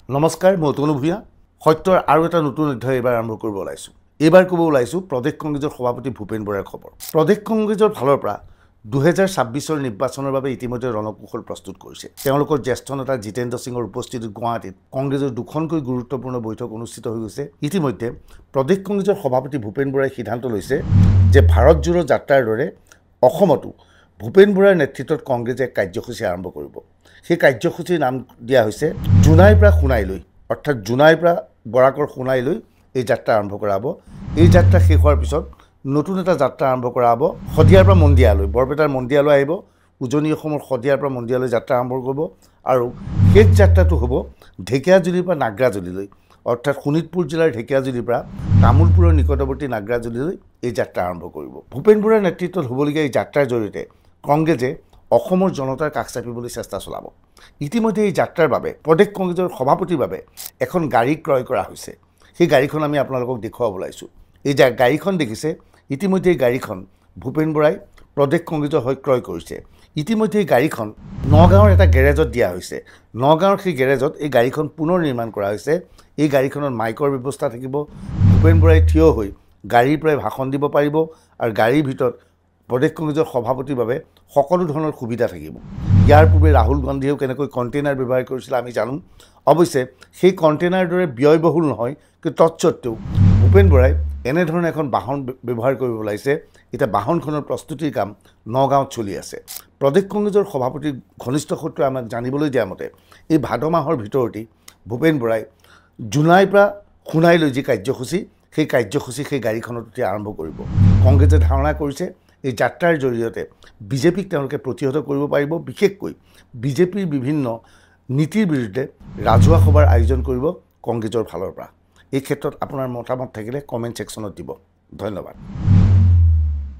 নমস্কাৰ, মই অতনু ভূঞা। সত্যৰ আৰু এটা নতুন অধ্যায় এইবাৰ আৰম্ভ কৰিব ওলাইছোঁ। এইবাৰ ক'ব ওলাইছোঁ প্ৰদেশ কংগ্ৰেছৰ সভাপতি ভূপেন বৰাৰ খবৰ। প্ৰদেশ কংগ্ৰেছৰ ফালৰ পৰা 2026 নিৰ্বাচনৰ বাবে ইতিমধ্যে ৰণকৌশল প্ৰস্তুত কৰিছে। তেওঁলোকৰ জ্যেষ্ঠ নেতা জিতেন্দ্ৰ সিঙৰ উপস্থিতিত গুৱাহাটীত কংগ্ৰেছৰ দুখনকৈ গুৰুত্বপূৰ্ণ বৈঠক অনুষ্ঠিত হৈ গৈছে। ইতিমধ্যে প্ৰদেশ কংগ্ৰেছৰ সভাপতি ভূপেন বৰাই সিদ্ধান্ত লৈছে যে ভাৰত জোড়ো যাত্ৰাৰ দৰে অসমতো ভূপেন বৰাৰ নেতৃত্বত কংগ্ৰেছে এক কাৰ্যসূচী আৰম্ভ কৰিব। সেই কাৰ্যসূচীৰ নাম দিয়া হৈছে জোনাইৰ পৰা সোণাইলৈ, অৰ্থাৎ জোনাইৰ পৰা বৰাকৰ সোণাইলৈ এই যাত্ৰা আৰম্ভ কৰা হ'ব। এই যাত্ৰা শেষ হোৱাৰ পিছত নতুন এটা যাত্ৰা আৰম্ভ কৰা হ'ব শদিয়াৰ পৰা মন্দিয়ালৈ, বৰপেটাৰ মন্দিয়ালৈ আহিব। উজনি অসমৰ শদিয়াৰ পৰা মন্দিয়ালৈ যাত্ৰা আৰম্ভ কৰিব আৰু শেষ যাত্ৰাটো হ'ব ঢেকীয়াজুলিৰ পৰা নাগৰাজুলিলৈ, অৰ্থাৎ শোণিতপুৰ জিলাৰ ঢেকীয়াজুলিৰ পৰা তামোলপুৰৰ নিকটৱৰ্তী নাগৰাজুলিলৈ এই যাত্ৰা আৰম্ভ কৰিব। ভূপেন বৰাৰ নেতৃত্বত হ'বলগীয়া এই যাত্ৰাৰ জৰিয়তে কংগ্ৰেছে অসমৰ জনতাৰ কাষ চাপিবলৈ চেষ্টা চলাব। ইতিমধ্যে এই যাত্ৰাৰ বাবে প্ৰদেশ কংগ্ৰেছৰ সভাপতিৰ বাবে এখন গাড়ী ক্ৰয় কৰা হৈছে। সেই গাড়ীখন আমি আপোনালোকক দেখুৱাব ওলাইছোঁ। এই গাড়ীখন দেখিছে, ইতিমধ্যে এই গাড়ীখন ভূপেন বৰাই প্ৰদেশ কংগ্ৰেছৰ হৈ ক্ৰয় কৰিছে। ইতিমধ্যে এই গাড়ীখন নগাঁৱৰ এটা গেৰেজত দিয়া হৈছে। নগাঁৱৰ সেই গেৰেজত এই গাড়ীখন পুনৰ নিৰ্মাণ কৰা হৈছে। এই গাড়ীখনত মাইকৰ ব্যৱস্থা থাকিব। ভূপেন বৰাই থিয় হৈ গাড়ীৰ পৰাই ভাষণ দিব পাৰিব আৰু গাড়ীৰ ভিতৰত প্ৰদেশ কংগ্ৰেছৰ সভাপতিৰ বাবে সকলো ধৰণৰ সুবিধা থাকিব। ইয়াৰ পূৰ্বে ৰাহুল গান্ধীয়েও কেনেকৈ কণ্টেইনাৰ ব্যৱহাৰ কৰিছিল আমি জানো। অৱশ্যে সেই কণ্টেইনাৰৰ দৰে ব্যয়বহুল নহয়, কিন্তু তৎসত্ত্বেও ভূপেন বৰাই এনেধৰণে এখন বাহন ব্যৱহাৰ কৰিব ওলাইছে। এতিয়া বাহনখনৰ প্ৰস্তুতিৰ কাম নগাঁৱত চলি আছে। প্ৰদেশ কংগ্ৰেছৰ সভাপতিৰ ঘনিষ্ঠ সূত্ৰই আমাক জানিবলৈ দিয়া মতে এই ভাদ মাহৰ ভিতৰতেই ভূপেন বৰাই জোনাইৰ পৰা সোণাইলৈ যি কাৰ্যসূচী, সেই কাৰ্যসূচী সেই গাড়ীখনত এতিয়া আৰম্ভ কৰিব। কংগ্ৰেছে ধাৰণা কৰিছে এই যাত্ৰাৰ জৰিয়তে বিজেপিক তেওঁলোকে প্ৰতিহত কৰিব পাৰিব। বিশেষকৈ বিজেপিৰ বিভিন্ন নীতিৰ বিৰুদ্ধে ৰাজহুৱা সভাৰ আয়োজন কৰিব কংগ্ৰেছৰ ফালৰ পৰা। এই ক্ষেত্ৰত আপোনাৰ মতামত থাকিলে কমেণ্ট ছেকশ্যনত দিব। ধন্যবাদ।